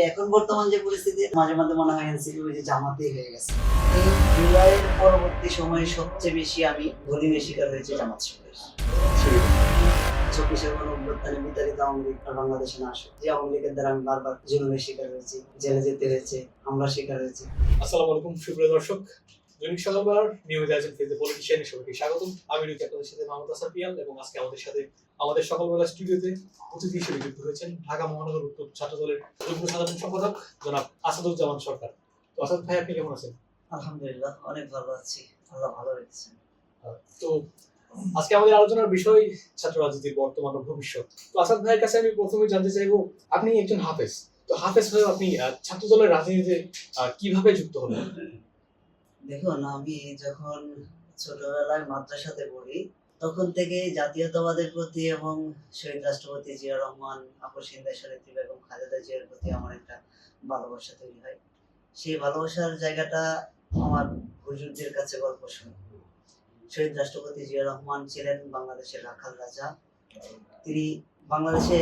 এখন বর্তমান যে পরিস্থিতি মাঝে মাঝে মনে হয় এনসিপি ওই যে জামাতেই হয়ে গেছে। এই জুলাইয়ের পরবর্তী সময়ে সবচেয়ে বেশি আমি গলিমের শিকার হয়েছে জামাত শিবির। 24-এর গণঅভ্যুত্থানে বিতাড়িত আওয়ামী লীগ আর বাংলাদেশে না আসে, যে আওয়ামী লীগের দ্বারা আমি বারবার জুলুমের শিকার হয়েছি, জেলে যেতে হয়েছে, হামলার শিকার হয়েছি। আসসালামু আলাইকুম সুপ্রিয় দর্শক, দৈনিক সকালবেলার নিয়মিত আয়োজন ফেসবুক পলিটিশিয়ানের সবাইকে স্বাগতম। আমি রয়েছি আপনাদের সাথে মোহাম্মদ আসার পিয়াল, এবং আজকে আমাদের সাথে আমাদের সকালবেলা স্টুডিওতে অতিথি হিসেবে যুক্ত হয়েছেন ঢাকা মহানগর উত্তর ছাত্র দলের যুগ্ম সাধারণ সম্পাদক জনাব আসাদুজ্জামান সরকার। তো আসাদ ভাই, আপনি কেমন আছেন? আলহামদুলিল্লাহ, অনেক ভালো আছি, আল্লাহ ভালো রেখেছেন। তো আজকে আমাদের আলোচনার বিষয় ছাত্র রাজনীতির বর্তমান ও ভবিষ্যৎ। তো আসাদ ভাইয়ের কাছে আমি প্রথমে জানতে চাইবো, আপনি একজন হাফেজ, তো হাফেজ হয়ে আপনি ছাত্র দলের রাজনীতিতে কিভাবে যুক্ত হলেন? দেখুন, আমি যখন ছোটবেলায় মাদ্রাসাতে পড়ি তখন থেকে জাতীয়তাবাদের প্রতি এবং শহীদ রাষ্ট্রপতি জিয়া রহমান, আপসীন দেশনেত্রী বেগম খালেদা জিয়ার প্রতি আমার একটা ভালোবাসা তৈরি হয়। সেই ভালোবাসার জায়গাটা আমার হুজুরদের কাছে গল্প শুনি। শহীদ রাষ্ট্রপতি জিয়া রহমান ছিলেন বাংলাদেশের রাখাল রাজা। তিনি বাংলাদেশে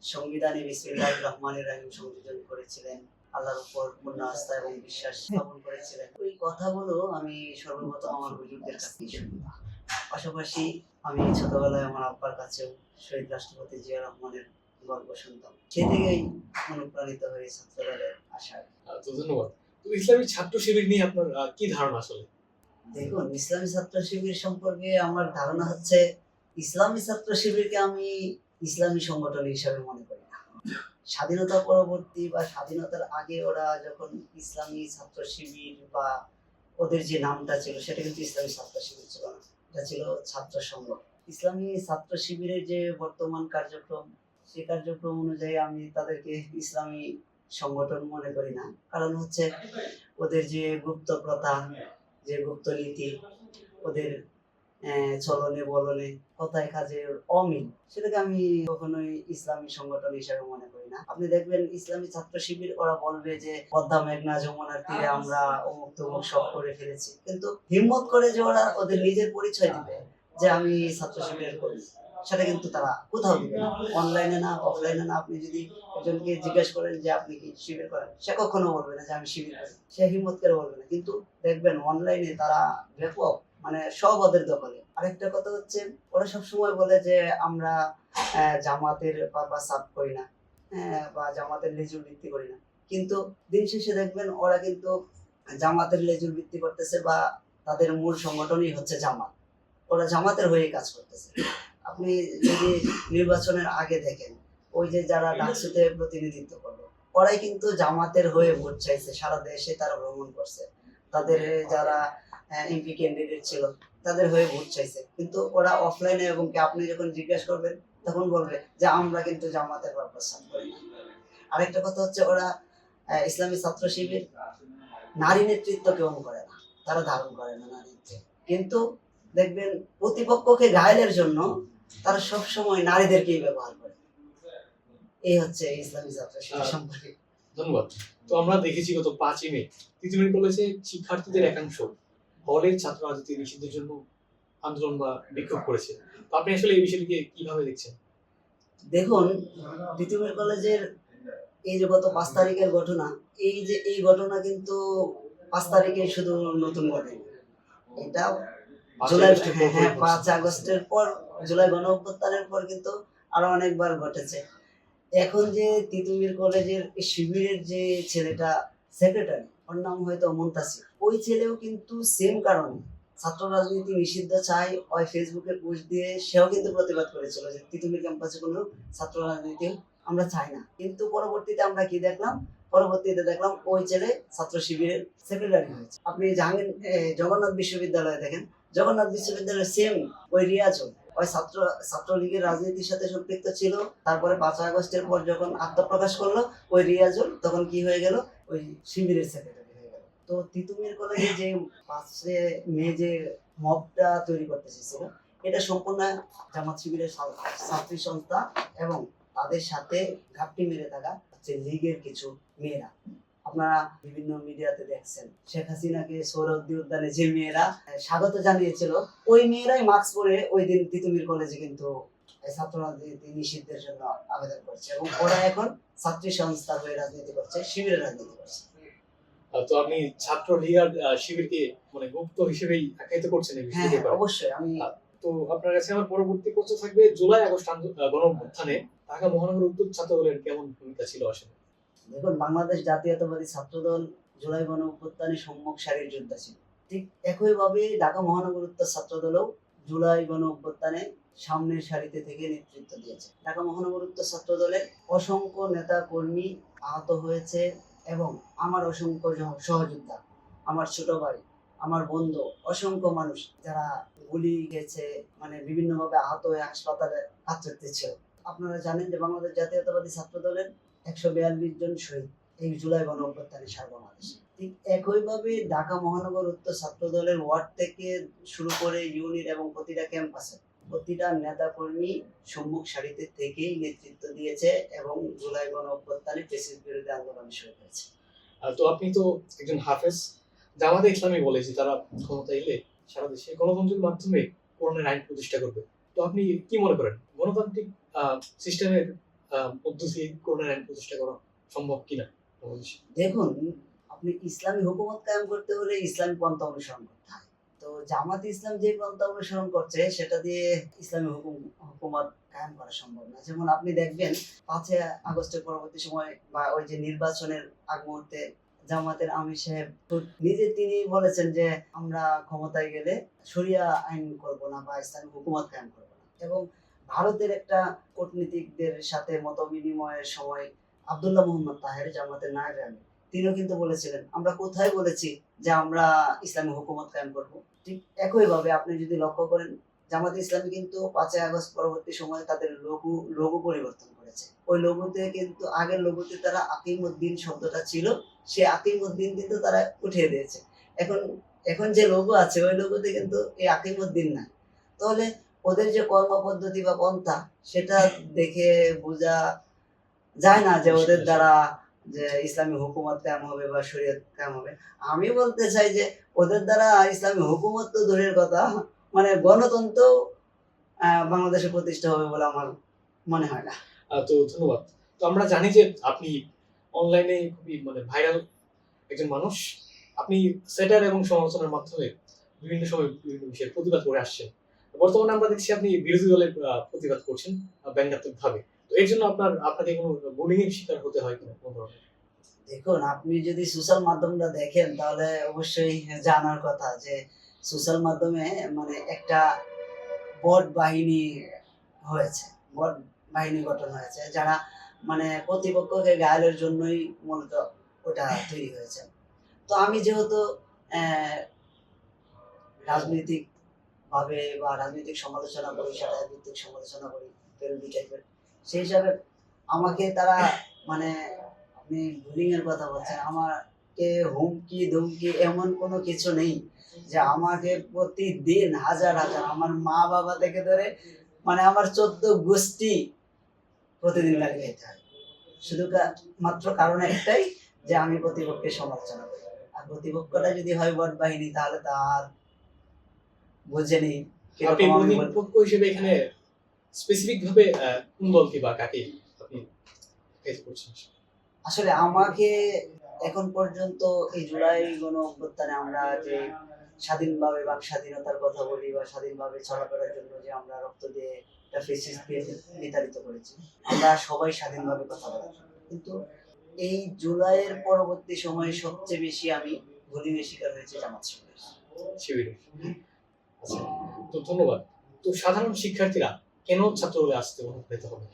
সংবিধানে বিসমিল্লাহির রহমানির রহিম সংযোজন করেছিলেন, আল্লাহর উপর পূর্ণ আস্থা এবং বিশ্বাস স্থাপন করেছিলেন। ওই কথাগুলো আমি সর্বপ্রথম আমার হুজুরদের কাছেই শুনতাম। পাশাপাশি আমি ছোটবেলায় আমার আব্বার কাছেও শহীদ রাষ্ট্রপতি জিয়া রহমানের গল্প শুনতাম। সে থেকেই অনুপ্রাণিত হয়ে ছাত্রদলের আশায়। তো ধন্যবাদ। তো ইসলামী ছাত্র শিবির নিয়ে আপনার কি ধারণা আসলে? দেখুন, ইসলামী ছাত্র শিবির সম্পর্কে আমার ধারণা হচ্ছে, ইসলামী ছাত্র শিবিরকে আমি ইসলামী সংগঠন হিসাবে মনে করি না। স্বাধীনতা পরবর্তী বা স্বাধীনতার আগে ওরা যখন ইসলামী ছাত্র শিবির বা ওদের যে নামটা ছিল সেটা কিন্তু ইসলামী ছাত্র শিবির ছিল না, এটা ছিল ছাত্র সংঘ। ইসলামী ছাত্র শিবিরের যে বর্তমান কার্যক্রম, সেই কার্যক্রম অনুযায়ী আমি তাদেরকে ইসলামী সংগঠন মনে করি না। কারণ হচ্ছে ওদের যে গুপ্ত প্রথা, যে গুপ্ত নীতি, ওদের চলনে বলনে, কথায় কাজে অমিল, সেটাকে আমি কখনোই ইসলামী সংগঠন হিসেবে মনে করি না। আপনি দেখবেন ইসলামী ছাত্র শিবির, ওরা বলবে যে পদ্মা মেঘনা যমুনার তীরে আমরা অমুক তমুক সব করে ফেলেছি, কিন্তু হিম্মত করে যে ওরা ওদের নিজের পরিচয় দিবে যে আমি ছাত্র শিবিরের করি, সেটা কিন্তু তারা কোথাও দিবে না। অনলাইনে না, অফলাইনে না। আপনি যদি একজনকে জিজ্ঞেস করেন যে আপনি কি শিবির করেন, সে কখনো বলবে না যে আমি শিবির করি, সে হিম্মত করে বলবে না। কিন্তু দেখবেন অনলাইনে তারা ব্যাপক, মানে সব ওদের দখলে। আরেকটা কথা হচ্ছে, ওরা সবসময় বলে যে আমরা জামাতের পারপাস সার্ভ করি না, বা জামাতের লেজুর ভিত্তি করি না, কিন্তু দিন শেষে দেখবেন ওরা কিন্তু জামাতের লেজুর ভিত্তি করতেছে, বা তাদের মূল সংগঠনই হচ্ছে জামাত। ওরা জামাতের হয়ে কাজ করতেছে। আপনি যদি নির্বাচনের আগে দেখেন, ওই যে যারা ডাকসুতে প্রতিনিধিত্ব করলো, ওরাই কিন্তু জামাতের হয়ে ভোট চাইছে, সারা দেশে তারা ভ্রমণ করছে, তাদের যারা এমপি ক্যান্ডিডেট ছিল তাদের হয়ে ভোট চাইছে। কিন্তু ওরা অফলাইনে, এবং আপনি যখন জিজ্ঞাসা করবেন তখন বলবে যে আমরা কিন্তু জামাতের পারপাস সার্ভ করি না। আরেকটা কথা হচ্ছে, ওরা ইসলামী ছাত্র শিবির নারী নেতৃত্ব কেউ করে না, তারা ধারণ করে না নারী নেতৃত্ব। কিন্তু দেখবেন প্রতিপক্ষকে ঘায়েলের জন্য তারা সবসময় নারীদেরকেই ব্যবহার করে। এই হচ্ছে ইসলামী ছাত্র শিবির সম্পর্কে। ধন্যবাদ। তো আমরা দেখেছি গত 5ই মে তিতুমির কলেজে শিক্ষার্থীদের একাংশ হলের ছাত্র রাজনীতি নিষিদ্ধের জন্য আন্দোলন বা বিক্ষোভ করেছে। তো আপনি আসলে এই বিষয়টিকে কিভাবে দেখছেন? দেখুন, তিতুমির কলেজের এই যে গত 5 তারিখের ঘটনা, এই ঘটনা কিন্তু 5 তারিখে শুধু নতুন ঘটনা। এটা জুলাই, 5 আগস্টের পর, জুলাই গণঅভ্যুত্থানের পর কিন্তু আরো অনেকবার ঘটেছে। এখন যে তিতুমির কলেজের শিবিরের যে ছেলেটা সেক্রেটারি, ওর নাম হয়তো মুনতাসির, ওই ছেলেও কিন্তু সেম কারণে ছাত্র রাজনীতি নিষিদ্ধ চাই, ওই ফেসবুকে পোস্ট দিয়ে সেও কিন্তু প্রতিবাদ করেছিল যে তিতুমির ক্যাম্পাসে কোনো ছাত্র রাজনীতি আমরা চাই না। কিন্তু পরবর্তীতে আমরা কি দেখলাম, ওই ছেলে ছাত্র শিবিরের সেক্রেটারি হয়েছে। আপনি জগন্নাথ বিশ্ববিদ্যালয়ে দেখেন, জগন্নাথ বিশ্ববিদ্যালয়ের সেম ওই রিয়াজও ওই ছাত্রলীগের রাজনীতির সাথে সম্পৃক্ত ছিল। তারপরে 5 আগস্টের পর যখন আত্মপ্রকাশ করলো ওই রিয়াজুল, তখন কি হয়ে গেল, ওই শিবিরের সেক্রেটারি হয়ে গেল। তো তিতুমির কলেজে যে 5 মে যে মবটা তৈরি করতে চেয়েছিল, এটা সম্পূর্ণ জামাত শিবিরের ছাত্রী সংস্থা, এবং তাদের সাথে ঘাপটি মেরে থাকা হচ্ছে লীগের কিছু মেয়েরা। আপনারা বিভিন্ন মিডিয়াতে দেখছেন, শেখ হাসিনাকে সৌরদ্দি উদ্যানে যে মেয়েরা স্বাগত জানিয়েছিল, ওই মেয়েরাই মাস্ক পরে ওই দিন তিতুমির কলেজে কিন্তু এই ছাত্র রাজনীতি নিষিদ্ধের জন্য আবেদন করছে এবং ওরা এখন ছাত্রী সংস্থা হয়ে রাজনীতি করছে, শিবিরের রাজনীতি করছে। তো আপনি ছাত্রলীগ আর শিবিরকে মানে গুপ্ত হিসেবেই আখ্যায়িত করছেন এই হ্যাঁ বিষয়টি। অবশ্যই। আমি তো আপনার কাছে আমার পরবর্তী প্রশ্ন থাকবে, জুলাই আগস্ট গণ অভ্যুত্থানে ঢাকা মহানগর উত্তর ছাত্র দলের কেমন ভূমিকা ছিল আসলে? দেখুন, বাংলাদেশ জাতীয়তাবাদী ছাত্রদল জুলাই গণ অভ্যুত্থানে সম্মুখ সারির যোদ্ধা ছিল। ঠিক একইভাবে ঢাকা মহানগর উত্তর ছাত্রদলও জুলাই গণ অভ্যুত্থানে সামনের সারিতে থেকে নেতৃত্ব দিয়েছে। ঢাকা মহানগর উত্তর ছাত্রদলের অসংখ্য নেতা কর্মী আহত হয়েছে এবং আমার অসংখ্য সহযোদ্ধা, আমার ছোট ভাই, আমার বন্ধু, অসংখ্য মানুষ যারা গুলি গেছে, মানে বিভিন্নভাবে আহত হয়ে হাসপাতালে কাতরাতে ছিল। আপনারা জানেন যে বাংলাদেশ জাতীয়তাবাদী ছাত্রদলের 142 জন শহীদ এই জুলাই গণ অভ্যুত্থানে সারা বাংলাদেশে। ঠিক একইভাবে ঢাকা মহানগর উত্তর ছাত্রদলের ওয়ার্ড থেকে শুরু করে ইউনিট এবং প্রতিটা ক্যাম্পাসে প্রতিটা নেতা কর্মী সম্মুখ সারিতে থেকেই নেতৃত্ব দিয়েছে এবং জুলাই গণ অভ্যুত্থানে ফ্যাসিস্ট বিরোধী আন্দোলন শুরু হয়েছে। তো আপনি তো একজন হাফেজ। জামাতে ইসলামী বলে যে তারা ক্ষমতা এলে সারা দেশে গণতন্ত্রের মাধ্যমে কোরআনের আইন প্রতিষ্ঠা করবে। তো আপনি কি মনে করেন গণতান্ত্রিক সিস্টেমের মধ্য দিয়ে কোরআনের আইন প্রতিষ্ঠা করা সম্ভব কিনা বাংলাদেশে? দেখুন, আপনি ইসলামী হুকুমত কায়েম করতে হলে ইসলামী পন্থা অনুসরণ করতে হয়। তো জামাত ইসলাম যে পন্থা অনুসরণ করছে সেটা দিয়ে ইসলামী হুকুমত কায়েম করা সম্ভব না। যেমন আপনি দেখবেন 5 আগস্টের পরবর্তী সময় বা ওই যে নির্বাচনের আগ মুহূর্তে জামাতের আমির সাহেব নিজে তিনি বলেছেন যে আমরা ক্ষমতায় গেলে শরিয়া আইন করব না বা ইসলামী হুকুমত কায়েম করব না। এবং ভারতের একটা কূটনীতিকদের সাথে মত বিনিময়ের সময় আব্দুল্লাহ মোহাম্মদ তাহের, জামাতের নায়েব আমির, তিনিও কিন্তু বলেছিলেন আমরা কোথায় বলেছি যে আমরা ইসলামী হুকুমত কায়েম করব। ঠিক একইভাবে আপনি যদি লক্ষ্য করেন, জামাত ইসলামী কিন্তু 5 আগস্ট পরবর্তী সময়ে তাদের লোগো পরিবর্তন করেছে। ওই লোগোতে কিন্তু আগের লোগোতে তারা আকিমউদ্দিন শব্দটা ছিল, সে আকিমউদ্দিন কিন্তু তারা উঠিয়ে দিয়েছে। এখন এখন যে লোগো আছে ওই লোগোতে কিন্তু এই আকিমউদ্দিন নাই। তাহলে ওদের যে কর্মপদ্ধতি বা পন্থা সেটা দেখে বোঝা যায় না যে ওদের দ্বারা যে ইসলামী হুকুমত কায়েম হবে বা শরীয়ত কায়েম হবে। আমি বলতে চাই যে ওদের দ্বারা ইসলামী হুকুমত তো দূরের কথা, মানে গণতন্ত্র বাংলাদেশে প্রতিষ্ঠা হবে বলে আমার মনে হয় না। তো ধন্যবাদ। তো আমরা জানি যে আপনি অনলাইনে খুবই মানে ভাইরাল একজন মানুষ। আপনি স্যাটার এবং সমালোচনার মাধ্যমে বিভিন্ন সময় বিভিন্ন বিষয়ের প্রতিবাদ করে আসছেন। বর্তমানে আমরা দেখছি আপনি বিরোধী দলের প্রতিবাদ করছেন ব্যঙ্গাত্মকভাবে। তো এর জন্য আপনাকে কোনো বুলিং এর শিকার হতে হয় কিনা কোন ধরনের? দেখুন, আপনি যদি সোশ্যাল মাধ্যমটা দেখেন তাহলে অবশ্যই জানার কথা যে সোশ্যাল মাধ্যমে মানে একটা বট বাহিনী হয়েছে, বট বাহিনী গঠন হয়েছে যারা মানে প্রতিপক্ষকে গায়েলের জন্যই মূলত ওটা তৈরি হয়েছে। তো আমি যেহেতু আহ, রাজনৈতিক ভাবে বা রাজনৈতিক সমালোচনা করি, সেটা ভিত্তিক সমালোচনা করি, পেরোডি টাইপের, সেই হিসাবে আমাকে তারা মানে আপনি বুলিং এর কথা বলছেন, আমাকে হুমকি ধুমকি এমন কোনো কিছু নেই যে আমাকে প্রতিদিন হাজার হাজার আমার মা বাবা থেকে ধরে মানে আমার 14 গোষ্ঠী প্রতিদিন গালি খেতে হয়। শুধু মাত্র কারণ একটাই যে আমি প্রতিপক্ষের সমালোচনা করি। আর প্রতিপক্ষটা যদি হয় বট বাহিনী তাহলে তার বুঝেনি আপনি কিরকম আমি প্রতিপক্ষ হিসেবে এখানে স্পেসিফিক ভাবে কোন দলকে বা কাকে আপনি ফেস করছেন? আসলে আমাকে এখন পর্যন্ত এই জুলাই গণ অভ্যুত্থানে আমরা যে স্বাধীনভাবে বাক স্বাধীনতার কথা বলি বা স্বাধীনভাবে চলাফেরার জন্য যে আমরা রক্ত দিয়ে একটা ফেসিস্টকে নির্ধারিত করেছি, আমরা সবাই স্বাধীনভাবে কথা বলি। কিন্তু এই জুলাইয়ের পরবর্তী সময়ে সবচেয়ে বেশি আমি বুলিংয়ের শিকার হয়েছে জামাত শিবিরের। আচ্ছা, তো ধন্যবাদ। তো সাধারণ শিক্ষার্থীরা কেন ছাত্রদলে আসতে অনুপ্রাণিত হবে?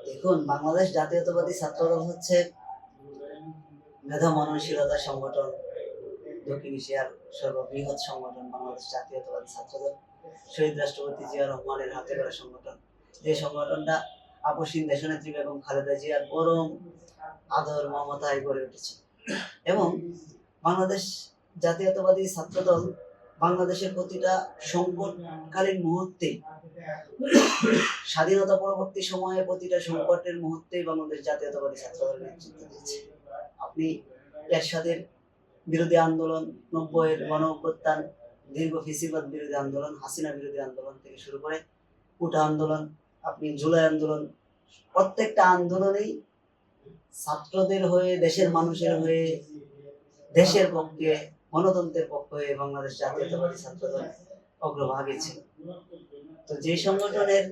দেখুন, বাংলাদেশ জাতীয়তাবাদী ছাত্রদল হচ্ছে মেধা মননশীলতার সংগঠন, দক্ষিণ এশিয়ার সর্ববৃহৎ সংগঠন বাংলাদেশ জাতীয়তাবাদী ছাত্রদল, শহীদ রাষ্ট্রপতি জিয়া রহমানের হাতে গড়া সংগঠন। যে সংগঠনটা আপসহীন দেশনেত্রী বেগম খালেদা জিয়ার পরম আদর মমতায় গড়ে উঠেছে। এবং বাংলাদেশ জাতীয়তাবাদী ছাত্রদল বাংলাদেশের প্রতিটা সংকটকালীন মুহূর্তে, স্বাধীনতা পরবর্তী সময়ে প্রতিটা সংকটের মুহূর্তেই বাংলাদেশ জাতীয়তাবাদী ছাত্রদল নেতৃত্ব দিয়েছে। আপনি এরশাদের বিরোধী আন্দোলন, 90-এর গণ অভ্যুত্থান, দীর্ঘ ফেসিবাদ বিরোধী আন্দোলন, হাসিনা বিরোধী আন্দোলন থেকে শুরু করে কোটা আন্দোলন, আপনি জুলাই আন্দোলন, প্রত্যেকটা আন্দোলনেই ছাত্রদের হয়ে, দেশের মানুষের হয়ে, দেশের পক্ষে, গণতন্ত্রের পক্ষে বাংলাদেশ জাতীয়তাবাদী ছাত্রদল অগ্রভাগে ছিল। তো যে সংগঠনের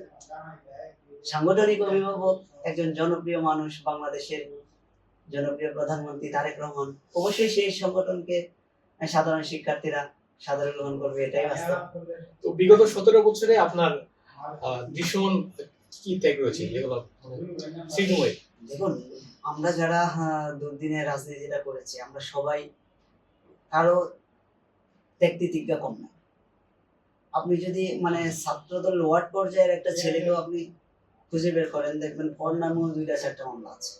সাংগঠনিক অভিভাবক একজন জনপ্রিয় মানুষ, বাংলাদেশের জনপ্রিয় প্রধানমন্ত্রী তারেক রহমান, অবশ্যই সেই সংগঠনকে সাধারণ শিক্ষার্থীরা সাধারণ গ্রহণ করবে, এটাই বাস্তব। তো বিগত 17 বছরে আপনার দৃশ্যমান কি ত্যাগ রয়েছে যেগুলো স্মৃতিময়? দেখুন, আমরা যারা দুর্দিনে রাজনীতিটা করেছি, আমরা সবাই কারো ত্যাগ তিতিক্ষা কম না। আপনি যদি মানে ছাত্রদল ওয়ার্ড পর্যায়ের একটা ছেলেকেও আপনি খুঁজে বের করেন, দেখবেন ওর নামেও 2-4টা মামলা আছে।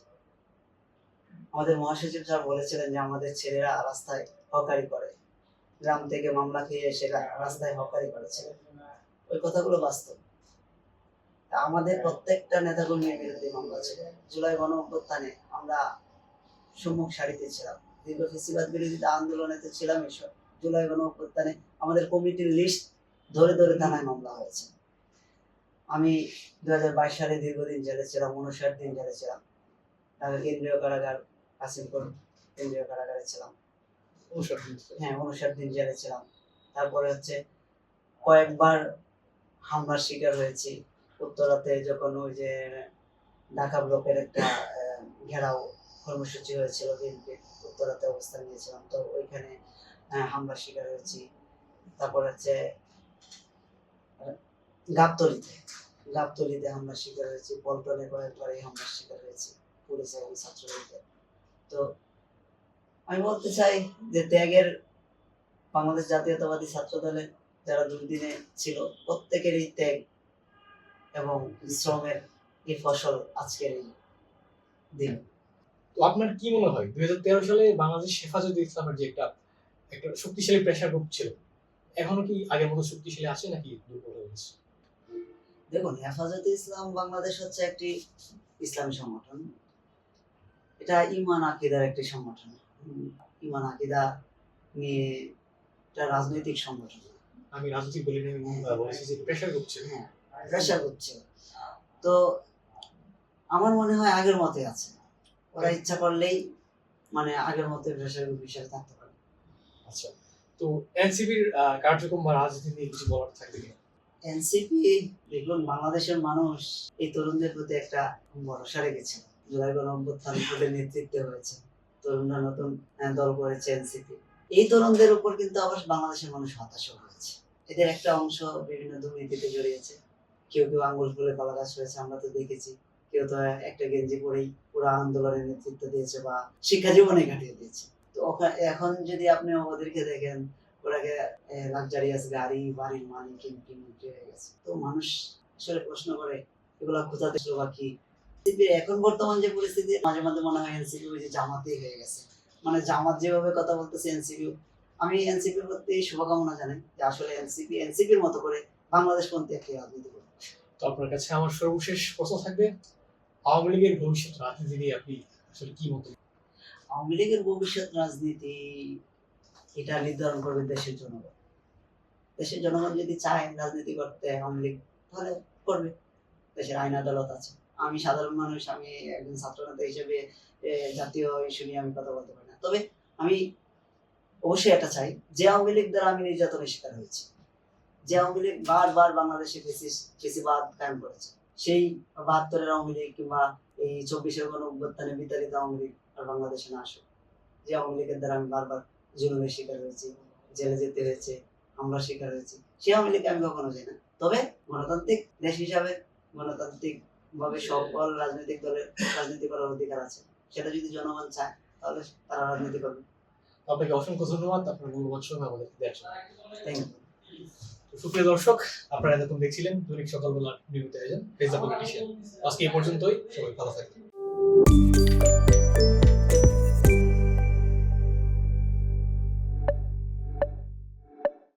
আমাদের মহাসচিব স্যার বলেছিলেন যে আমাদের ছেলেরা রাস্তায় হকারি করে, গ্রাম থেকে মামলা খেয়ে এসে রাস্তায় হকারি করেছে। ওই কথাগুলো বাস্তব। আমাদের প্রত্যেকটা নেতাকর্মীর বিরুদ্ধে মামলা ছিল। জুলাই গণ অভ্যুত্থানে আমরা সম্মুখ সারিতে ছিলাম, দীর্ঘ ফেসিবাদ বিরোধী আন্দোলনেতে ছিলাম। এসব জুলাই গণ অভ্যুত্থানে আমাদের কমিটির লিস্ট ধরে ধরে থানায় মামলা হয়েছে। আমি 2022 সালে দীর্ঘদিন জেলে ছিলাম, 59 দিন জেলে ছিলাম। ঢাকা কেন্দ্রীয় কারাগার, কাশিমপুর কেন্দ্রীয় কারাগারে ছিলাম। 59 দিন জেলে ছিলাম। তারপরে হচ্ছে কয়েকবার হামলার শিকার হয়েছি। উত্তরাতে যখন ওই যে ঢাকা ব্লকের একটা ঘেরাও কর্মসূচি হয়েছিল, বিএনপি উত্তরাতে অবস্থান নিয়েছিলাম, তো ওইখানে হামলার শিকার হয়েছি। তারপর হচ্ছে গাবতলীতে হামলার শিকার হয়েছি, পল্টনে কয়েকবার এই হামলার শিকার হয়েছি পুলিশ এবং ছাত্রলীগের। তো আমি বলতে চাই যে ত্যাগের, বাংলাদেশ জাতীয়তাবাদী ছাত্র দলের যারা দুর্দিনে ছিল প্রত্যেকেরই ত্যাগ এবং শ্রমের এই ফসল আজকের এই দিন। তো আপনার কি মনে হয় 2013 সালে বাংলাদেশ হেফাজতে ইসলামের যে একটা শক্তিশালী প্রেশার গ্রুপ ছিল, এখনো কি আগের মতো শক্তিশালী আছে নাকি দুর্বল হয়ে গেছে? দেখুন, হেফাজতে ইসলাম বাংলাদেশ হচ্ছে একটি ইসলামী সংগঠন। এটা ঈমান আকীদার একটি সংগঠন। ঈমান আকীদা নিয়ে একটা রাজনৈতিক সংগঠন। আমি রাজনৈতিক বলি না, আমি বলছি যে প্রেশার গ্রুপ ছিল। হ্যাঁ, প্রেশার গ্রুপ ছিল। তো আমার মনে হয় আগের মতই আছে। ওরা ইচ্ছা করলেই মানে আগের মতো প্রেশার গ্রুপ হিসেবে থাকতে পারে। আচ্ছা, তো এনসিপির কার্যক্রম বা রাজনীতি নিয়ে কিছু বলার থাকবে কিনা? এনসিপি, দেখুন, বাংলাদেশের মানুষ এই তরুণদের প্রতি একটা ভরসা রেখেছে। জুলাই গণ অভ্যুত্থান নেতৃত্বে হয়েছে, তরুণরা নতুন দল করেছে এনসিপি। এই তরুণদের উপর কিন্তু আবার বাংলাদেশের মানুষ হতাশ হয়েছে। এদের একটা অংশ বিভিন্ন দুর্নীতিতে জড়িয়েছে। কেউ কেউ আঙ্গুল ফুলে কলা গাছ হয়েছে, আমরা তো দেখেছি। কেউ তো একটা গেঞ্জি পরেই পুরো আন্দোলনের নেতৃত্ব দিয়েছে বা শিক্ষা জীবনে কাটিয়ে দিয়েছে। তো এখন যদি আপনি ওদেরকে দেখেন, ওরাকে লাক্সারিয়াস গাড়ি, বাড়ির মালিক, এমপি মন্ত্রী হয়ে গেছে। তো মানুষ আসলে প্রশ্ন করে এগুলা কোথাতে বা কি। এখন বর্তমান যে পরিস্থিতি, মাঝে মাঝে মনে হয় এনসিপি ওই যে জামাতেই হয়ে গেছে। মানে জামাত যেভাবে কথা বলতেছে এনসিপি, আমি এনসিপির প্রতি শুভকামনা জানাই যে আসলে এনসিপির মতো করে বাংলাদেশপন্থী একটি রাজনীতি করবে। তো আপনার কাছে আমার সর্বশেষ প্রশ্ন থাকবে, আওয়ামী লীগের ভবিষ্যৎ রাজনীতি নিয়ে আপনি আসলে কি মত? আওয়ামী লীগের ভবিষ্যৎ রাজনীতি এটা নির্ধারণ করবে দেশের জনগণ। দেশের জনগণ যদি চায় রাজনীতি করতে আওয়ামী লীগ, তাহলে করবে। দেশের আইন আদালত আছে। আমি সাধারণ মানুষ, আমি একজন ছাত্র নেতা হিসেবে জাতীয় ইস্যু নিয়ে আমি কথা বলতে পারি না। তবে আমি অবশ্যই এটা চাই যে আওয়ামী লীগ দ্বারা আমি নির্যাতনের শিকার হয়েছি, যে আওয়ামী লীগ বারবার বাংলাদেশে ফেসিবাদ কায়েম করেছে, সেই 72-এর আওয়ামী লীগ কিংবা এই 24-এর গণ অভ্যুত্থানে বিতাড়িত আওয়ামী লীগ আর বাংলাদেশে না আসুক। যে আওয়ামী লীগের দ্বারা আমি বারবার জুলুমের শিকার হয়েছি, জেলে যেতে হয়েছে, হামলার শিকার হয়েছি, সেই আওয়ামী লীগকে আমি কখনো চাই না। তবে গণতান্ত্রিক দেশ হিসাবে গণতান্ত্রিক ভাবে সকল রাজনৈতিক দলের রাজনীতি করার অধিকার আছে। সেটা যদি জনগণ চায় তাহলে তারা রাজনীতি করবে। আপনাকে অসংখ্য ধন্যবাদ আপনার মূল্যবান সময় আমাদের দেওয়ার জন্য। Thank you. সুপ্রিয় দর্শক, আপনারা এতক্ষণ দেখছিলেন দৈনিক সকালবেলার নিয়মিত আয়োজন ফেস দ্য পলিটিশিয়ান। আজকে এই পর্যন্তই, সবাই ভালো থাকবেন।